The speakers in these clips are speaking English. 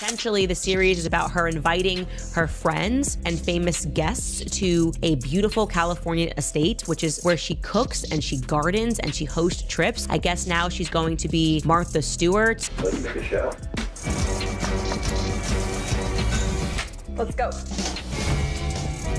Essentially, the series is about her inviting her friends and famous guests to a beautiful California estate, which is where she cooks and she gardens and she hosts trips. I guess now she's going to be Martha Stewart. Let's make a show. Let's go.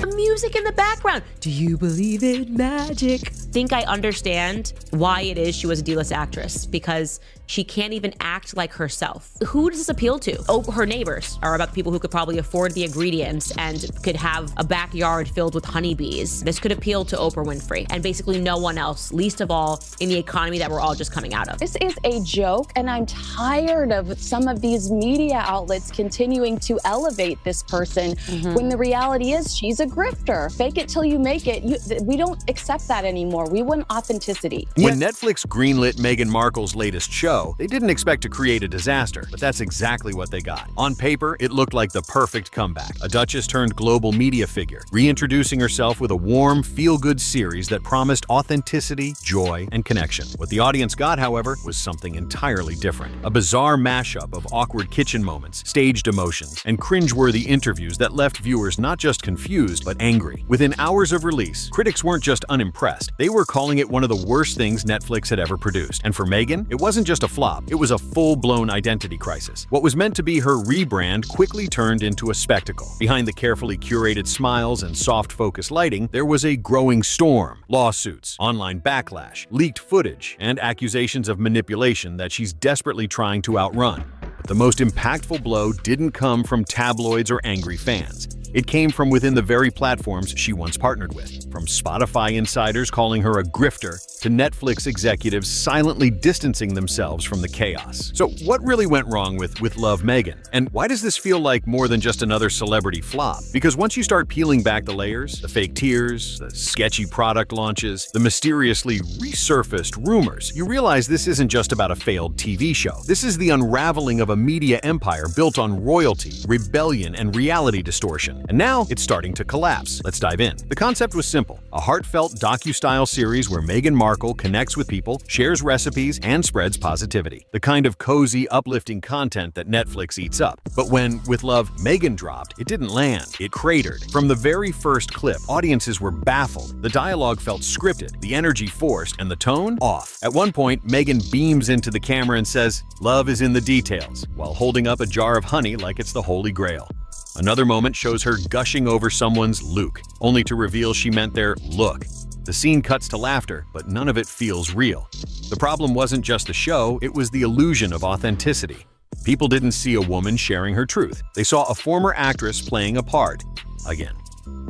The music in the background. Do you believe in magic? I think I understand why it is she was a D-list actress, because she can't even act like herself. Who does this appeal to? Oh, her neighbors are about the people who could probably afford the ingredients and could have a backyard filled with honeybees. This could appeal to Oprah Winfrey and basically no one else, least of all in the economy that we're all just coming out of. This is a joke, and I'm tired of some of these media outlets continuing to elevate this person when the reality is she's a grifter. Fake it till you make it. We don't accept that anymore. We want authenticity. When Netflix greenlit Meghan Markle's latest show, they didn't expect to create a disaster, but that's exactly what they got. On paper, it looked like the perfect comeback. A duchess turned global media figure, reintroducing herself with a warm, feel-good series that promised authenticity, joy, and connection. What the audience got, however, was something entirely different. A bizarre mashup of awkward kitchen moments, staged emotions, and cringeworthy interviews that left viewers not just confused, but angry. Within hours of release, critics weren't just unimpressed, they were calling it one of the worst things Netflix had ever produced. And for Meghan, it wasn't just a flop, it was a full-blown identity crisis. What was meant to be her rebrand quickly turned into a spectacle. Behind the carefully curated smiles and soft-focus lighting, there was a growing storm. Lawsuits, online backlash, leaked footage, and accusations of manipulation that she's desperately trying to outrun. But the most impactful blow didn't come from tabloids or angry fans. It came from within the very platforms she once partnered with. From Spotify insiders calling her a grifter to Netflix executives silently distancing themselves from the chaos. So what really went wrong with Love Meghan? And why does this feel like more than just another celebrity flop? Because once you start peeling back the layers, the fake tears, the sketchy product launches, the mysteriously resurfaced rumors, you realize this isn't just about a failed TV show. This is the unraveling of a media empire built on royalty, rebellion, and reality distortion. And now it's starting to collapse. Let's dive in. The concept was simple: a heartfelt docu-style series where Meghan Markle connects with people, shares recipes, and spreads positivity. The kind of cozy, uplifting content that Netflix eats up. But when With Love, Meghan dropped, it didn't land. It cratered. From the very first clip, audiences were baffled. The dialogue felt scripted, the energy forced, and the tone off. At one point, Meghan beams into the camera and says, "Love is in the details," while holding up a jar of honey like it's the Holy Grail. Another moment shows her gushing over someone's Luke, only to reveal she meant their look. The scene cuts to laughter, but none of it feels real. The problem wasn't just the show, it was the illusion of authenticity. People didn't see a woman sharing her truth. They saw a former actress playing a part, again.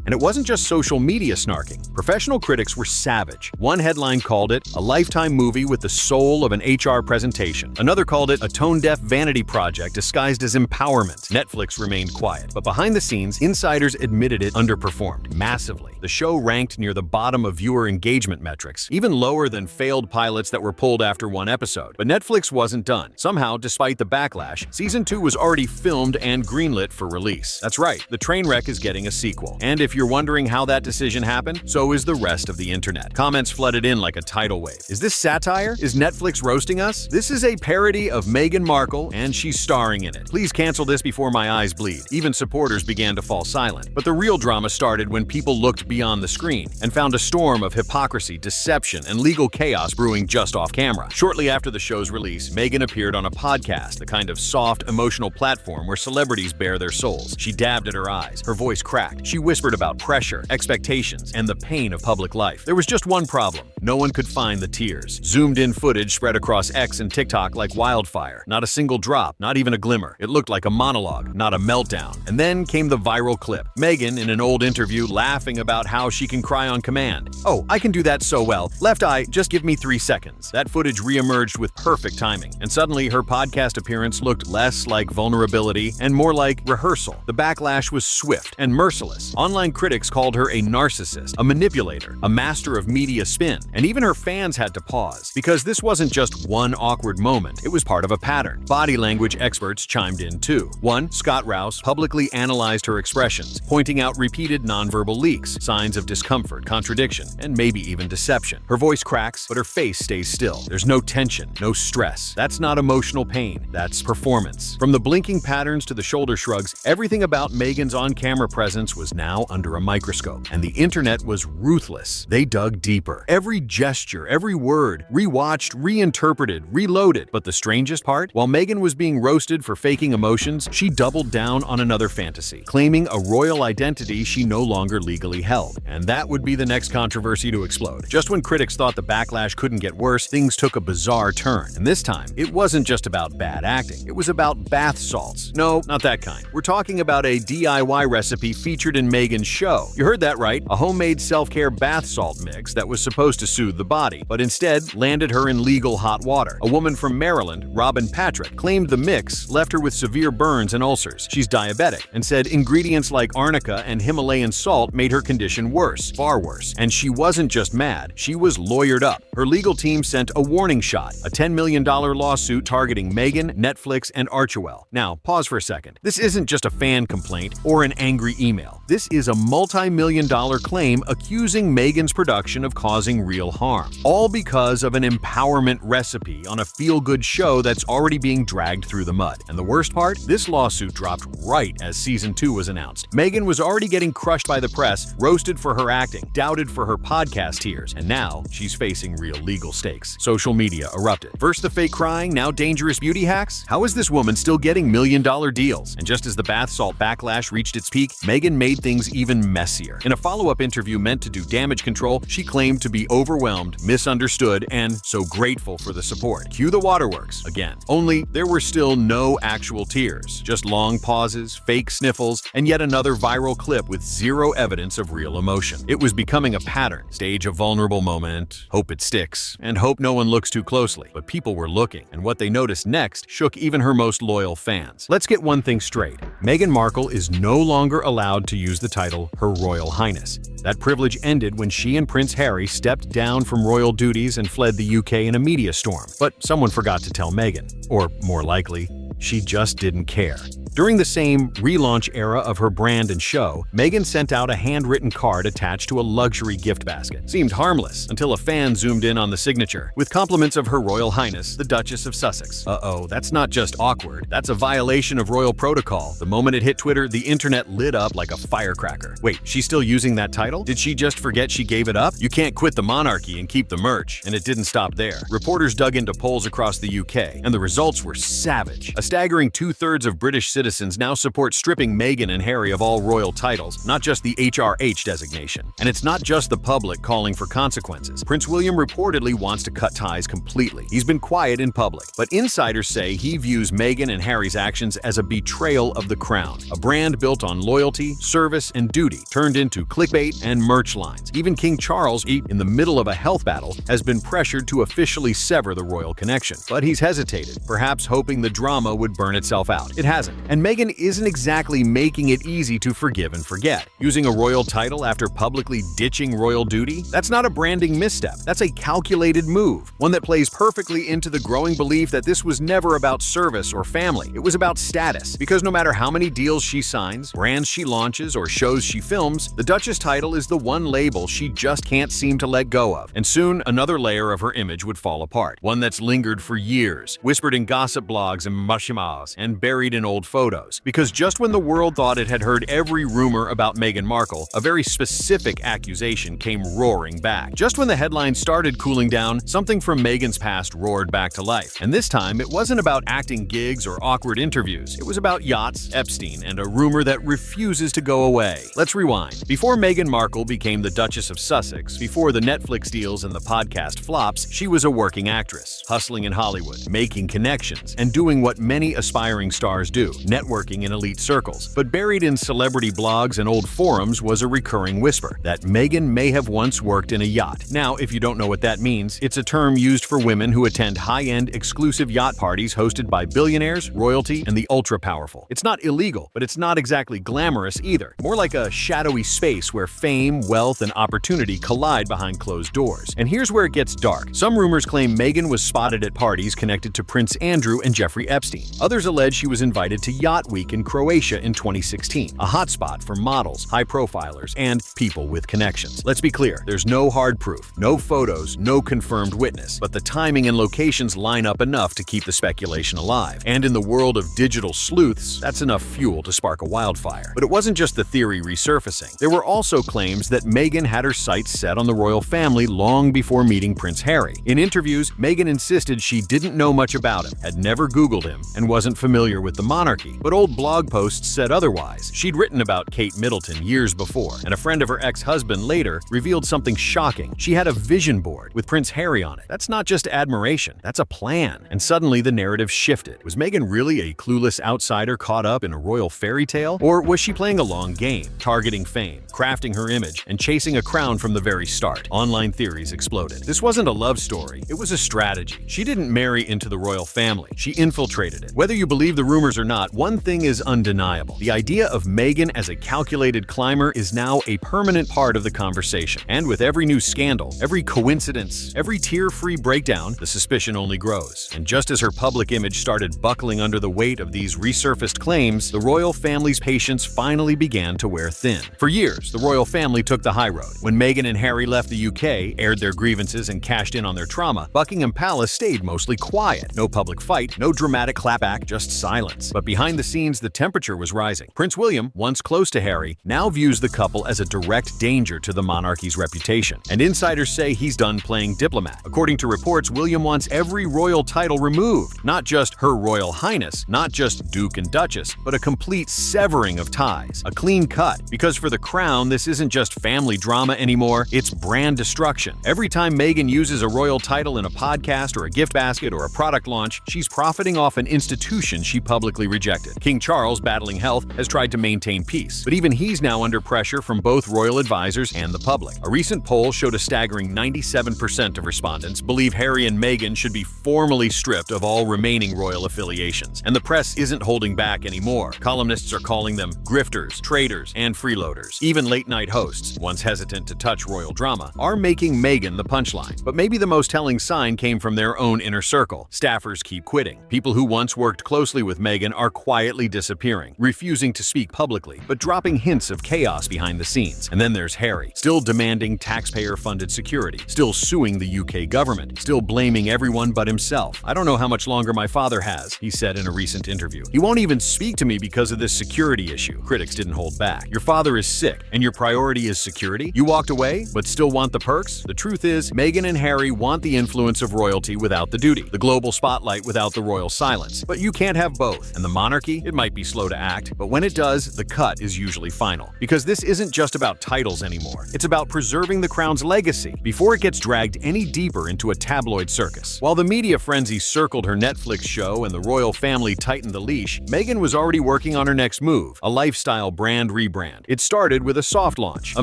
And it wasn't just social media snarking. Professional critics were savage. One headline called it a lifetime movie with the soul of an HR presentation. Another called it a tone-deaf vanity project disguised as empowerment. Netflix remained quiet, but behind the scenes, insiders admitted it underperformed massively. The show ranked near the bottom of viewer engagement metrics, even lower than failed pilots that were pulled after one episode. But Netflix wasn't done. Somehow, despite the backlash, Season 2 was already filmed and greenlit for release. That's right, the train wreck is getting a sequel. And if you're wondering how that decision happened, so is the rest of the internet. Comments flooded in like a tidal wave. Is this satire? Is Netflix roasting us? This is a parody of Meghan Markle, and she's starring in it. Please cancel this before my eyes bleed. Even supporters began to fall silent. But the real drama started when people looked beyond the screen and found a storm of hypocrisy, deception, and legal chaos brewing just off camera. Shortly after the show's release, Meghan appeared on a podcast, the kind of soft, emotional platform where celebrities bare their souls. She dabbed at her eyes. Her voice cracked. She whispered about pressure, expectations, and the pain of public life. There was just one problem. No one could find the tears. Zoomed-in footage spread across X and TikTok like wildfire. Not a single drop, not even a glimmer. It looked like a monologue, not a meltdown. And then came the viral clip. Meghan, in an old interview, laughing about how she can cry on command. "Oh, I can do that so well. Left eye, just give me 3 seconds." That footage reemerged with perfect timing. And suddenly, her podcast appearance looked less like vulnerability and more like rehearsal. The backlash was swift and merciless. Online critics called her a narcissist, a manipulator, a master of media spin, and even her fans had to pause, because this wasn't just one awkward moment, it was part of a pattern. Body language experts chimed in too. One, Scott Rouse, publicly analyzed her expressions, pointing out repeated nonverbal leaks, signs of discomfort, contradiction, and maybe even deception. Her voice cracks, but her face stays still. There's no tension, no stress. That's not emotional pain, that's performance. From the blinking patterns to the shoulder shrugs, everything about Meghan's on-camera presence was now under a microscope, and the internet was ruthless. They dug deeper. Every gesture, every word, rewatched, reinterpreted, reloaded. But the strangest part? While Meghan was being roasted for faking emotions, she doubled down on another fantasy, claiming a royal identity she no longer legally held. And that would be the next controversy to explode. Just when critics thought the backlash couldn't get worse, things took a bizarre turn. And this time, it wasn't just about bad acting. It was about bath salts. No, not that kind. We're talking about a DIY recipe featured in Meghan's show. You heard that right, a homemade self-care bath salt mix that was supposed to soothe the body, but instead landed her in legal hot water. A woman from Maryland, Robin Patrick, claimed the mix left her with severe burns and ulcers. She's diabetic and said ingredients like arnica and Himalayan salt made her condition worse, far worse. And she wasn't just mad, she was lawyered up. Her legal team sent a warning shot, a $10 million lawsuit targeting Meghan, Netflix, and Archewell. Now, pause for a second. This isn't just a fan complaint or an angry email. This is a multi-million-dollar claim accusing Meghan's production of causing real harm. All because of an empowerment recipe on a feel-good show that's already being dragged through the mud. And the worst part? This lawsuit dropped right as season 2 was announced. Meghan was already getting crushed by the press, roasted for her acting, doubted for her podcast tears, and now she's facing real legal stakes. Social media erupted. First the fake crying, now dangerous beauty hacks? How is this woman still getting million-dollar deals? And just as the bath salt backlash reached its peak, Meghan made things even messier. In a follow-up interview meant to do damage control, she claimed to be overwhelmed, misunderstood, and so grateful for the support. Cue the waterworks again. Only there were still no actual tears, just long pauses, fake sniffles, and yet another viral clip with zero evidence of real emotion. It was becoming a pattern. Stage a vulnerable moment, hope it sticks, and hope no one looks too closely. But people were looking, and what they noticed next shook even her most loyal fans. Let's get one thing straight. Meghan Markle is no longer allowed to use the title Her Royal Highness. That privilege ended when she and Prince Harry stepped down from royal duties and fled the UK in a media storm. But someone forgot to tell Meghan. Or, more likely, she just didn't care. During the same relaunch era of her brand and show, Meghan sent out a handwritten card attached to a luxury gift basket. Seemed harmless until a fan zoomed in on the signature, with compliments of Her Royal Highness, the Duchess of Sussex. Uh-oh, that's not just awkward, that's a violation of royal protocol. The moment it hit Twitter, the internet lit up like a firecracker. Wait, she's still using that title? Did she just forget she gave it up? You can't quit the monarchy and keep the merch. And it didn't stop there. Reporters dug into polls across the UK, and the results were savage. A staggering 2/3 of British citizens now support stripping Meghan and Harry of all royal titles, not just the HRH designation. And it's not just the public calling for consequences. Prince William reportedly wants to cut ties completely. He's been quiet in public, but insiders say he views Meghan and Harry's actions as a betrayal of the crown, a brand built on loyalty, service, and duty, turned into clickbait and merch lines. Even King Charles, in the middle of a health battle, has been pressured to officially sever the royal connection. But he's hesitated, perhaps hoping the drama would burn itself out. It hasn't. And Meghan isn't exactly making it easy to forgive and forget. Using a royal title after publicly ditching royal duty? That's not a branding misstep. That's a calculated move, one that plays perfectly into the growing belief that this was never about service or family. It was about status. Because no matter how many deals she signs, brands she launches, or shows she films, the Duchess title is the one label she just can't seem to let go of. And soon, another layer of her image would fall apart. One that's lingered for years, whispered in gossip blogs and mashups, and buried in old photos. Because just when the world thought it had heard every rumor about Meghan Markle, a very specific accusation came roaring back. Just when the headlines started cooling down, something from Meghan's past roared back to life. And this time, it wasn't about acting gigs or awkward interviews. It was about yachts, Epstein, and a rumor that refuses to go away. Let's rewind. Before Meghan Markle became the Duchess of Sussex, before the Netflix deals and the podcast flops, she was a working actress, hustling in Hollywood, making connections, and doing what many aspiring stars do, networking in elite circles. But buried in celebrity blogs and old forums was a recurring whisper that Meghan may have once worked in a yacht. Now, if you don't know what that means, it's a term used for women who attend high-end exclusive yacht parties hosted by billionaires, royalty, and the ultra-powerful. It's not illegal, but it's not exactly glamorous either. More like a shadowy space where fame, wealth, and opportunity collide behind closed doors. And here's where it gets dark. Some rumors claim Meghan was spotted at parties connected to Prince Andrew and Jeffrey Epstein. Others allege she was invited to Yacht Week in Croatia in 2016, a hotspot for models, high-profilers, and people with connections. Let's be clear, there's no hard proof, no photos, no confirmed witness, but the timing and locations line up enough to keep the speculation alive. And in the world of digital sleuths, that's enough fuel to spark a wildfire. But it wasn't just the theory resurfacing. There were also claims that Meghan had her sights set on the royal family long before meeting Prince Harry. In interviews, Meghan insisted she didn't know much about him, had never Googled him, and wasn't familiar with the monarchy. But old blog posts said otherwise. She'd written about Kate Middleton years before, and a friend of her ex-husband later revealed something shocking. She had a vision board with Prince Harry on it. That's not just admiration, that's a plan. And suddenly the narrative shifted. Was Meghan really a clueless outsider caught up in a royal fairy tale? Or was she playing a long game, targeting fame, crafting her image, and chasing a crown from the very start? Online theories exploded. This wasn't a love story, it was a strategy. She didn't marry into the royal family, she infiltrated it. Whether you believe the rumors or not, one thing is undeniable. The idea of Meghan as a calculated climber is now a permanent part of the conversation. And with every new scandal, every coincidence, every tear-free breakdown, the suspicion only grows. And just as her public image started buckling under the weight of these resurfaced claims, the royal family's patience finally began to wear thin. For years, the royal family took the high road. When Meghan and Harry left the UK, aired their grievances, and cashed in on their trauma, Buckingham Palace stayed mostly quiet. No public fight, no dramatic clapback, just silence. But behind the scenes, the temperature was rising. Prince William, once close to Harry, now views the couple as a direct danger to the monarchy's reputation. And insiders say he's done playing diplomat. According to reports, William wants every royal title removed. Not just Her Royal Highness, not just Duke and Duchess, but a complete severing of ties. A clean cut. Because for the crown, this isn't just family drama anymore, it's brand destruction. Every time Meghan uses a royal title in a podcast or a gift basket or a product launch, she's profiting off an institution she publicly rejected. King Charles, battling health, has tried to maintain peace, but even he's now under pressure from both royal advisors and the public. A recent poll showed a staggering 97% of respondents believe Harry and Meghan should be formally stripped of all remaining royal affiliations. And the press isn't holding back anymore. Columnists are calling them grifters, traitors, and freeloaders. Even late-night hosts, once hesitant to touch royal drama, are making Meghan the punchline. But maybe the most telling sign came from their own inner circle. Staffers keep quitting. People who once worked closely with Meghan are quietly disappearing, refusing to speak publicly, but dropping hints of chaos behind the scenes. And then there's Harry, still demanding taxpayer-funded security, still suing the UK government, still blaming everyone but himself. "I don't know how much longer my father has," he said in a recent interview. "He won't even speak to me because of this security issue." Critics didn't hold back. Your father is sick, and your priority is security? You walked away, but still want the perks? The truth is, Meghan and Harry want the influence of royalty without the duty, the global spotlight without the royal silence. But you can't have both. And the monarchy, it might be slow to act, but when it does, the cut is usually final. Because this isn't just about titles anymore. It's about preserving the crown's legacy before it gets dragged any deeper into a tabloid circus. While the media frenzy circled her Netflix show and the royal family tightened the leash, Meghan was already working on her next move, a lifestyle brand rebrand. It started with a soft launch, a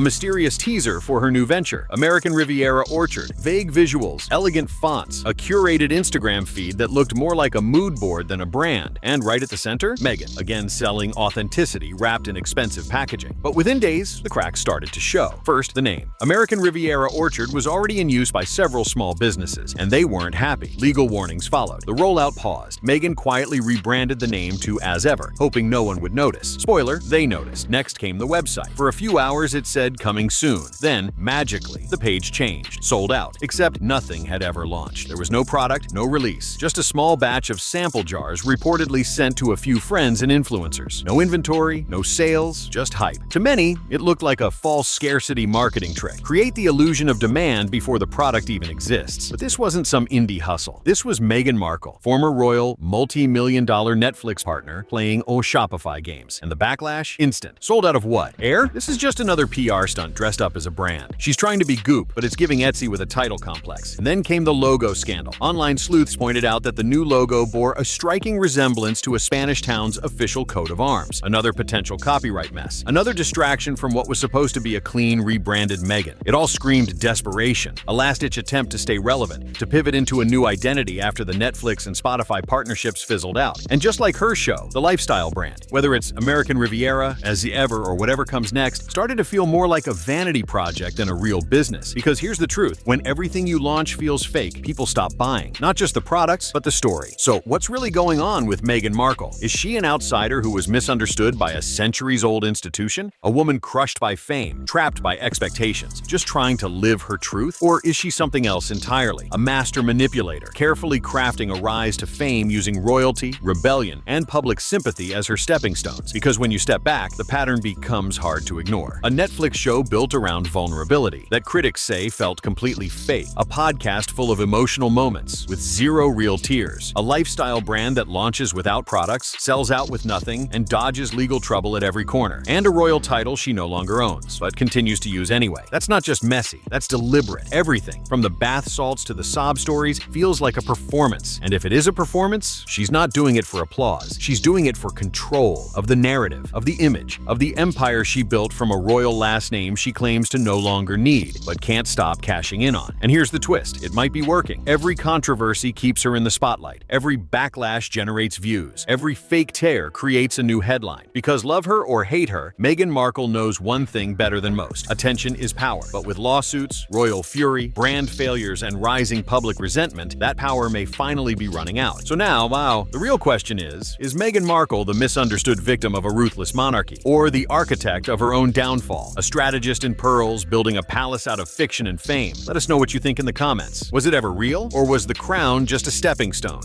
mysterious teaser for her new venture, American Riviera Orchard, vague visuals, elegant fonts, a curated Instagram feed that looked more like a mood board than a brand, and right at the center, Meghan, again selling authenticity wrapped in expensive packaging. But within days, the cracks started to show. First, the name. American Riviera Orchard was already in use by several small businesses, and they weren't happy. Legal warnings followed. The rollout paused. Meghan quietly rebranded the name to As Ever, hoping no one would notice. Spoiler, they noticed. Next came the website. For a few hours, it said coming soon. Then, magically, the page changed. Sold out. Except nothing had ever launched. There was no product, no release. Just a small batch of sample jars reportedly sent to a few friends and influencers. No inventory, no sales, just hype. To many, it looked like a false scarcity marketing trick. Create the illusion of demand before the product even exists. But this wasn't some indie hustle. This was Meghan Markle, former royal, multi-million-dollar Netflix partner, playing Shopify games. And the backlash? Instant. Sold out of what? Air? This is just another PR stunt dressed up as a brand. She's trying to be Goop, but it's giving Etsy with a title complex. And then came the logo scandal. Online sleuths pointed out that the new logo bore a striking resemblance to a Spanish Spanish town's official coat of arms. Another potential copyright mess. Another distraction from what was supposed to be a clean, rebranded Meghan. It all screamed desperation, a last-ditch attempt to stay relevant, to pivot into a new identity after the Netflix and Spotify partnerships fizzled out. And just like her show, the lifestyle brand, whether it's American Riviera, As the Ever, or whatever comes next, started to feel more like a vanity project than a real business. Because here's the truth, when everything you launch feels fake, people stop buying. Not just the products, but the story. So what's really going on with Meghan Markle? Is she an outsider who was misunderstood by a centuries-old institution? A woman crushed by fame, trapped by expectations, just trying to live her truth? Or is she something else entirely? A master manipulator, carefully crafting a rise to fame using royalty, rebellion, and public sympathy as her stepping stones. Because when you step back, the pattern becomes hard to ignore. A Netflix show built around vulnerability that critics say felt completely fake. A podcast full of emotional moments with zero real tears. A lifestyle brand that launches without products, sells out with nothing, and dodges legal trouble at every corner. And a royal title she no longer owns, but continues to use anyway. That's not just messy, that's deliberate. Everything, from the bath salts to the sob stories, feels like a performance. And if it is a performance, she's not doing it for applause. She's doing it for control of the narrative, of the image, of the empire she built from a royal last name she claims to no longer need, but can't stop cashing in on. And here's the twist, it might be working. Every controversy keeps her in the spotlight. Every backlash generates views. Every fake tear creates a new headline. Because love her or hate her, Meghan Markle knows one thing better than most. Attention is power. But with lawsuits, royal fury, brand failures, and rising public resentment, that power may finally be running out. So now, wow, the real question is Meghan Markle the misunderstood victim of a ruthless monarchy? Or the architect of her own downfall? A strategist in pearls, building a palace out of fiction and fame? Let us know what you think in the comments. Was it ever real? Or was the crown just a stepping stone?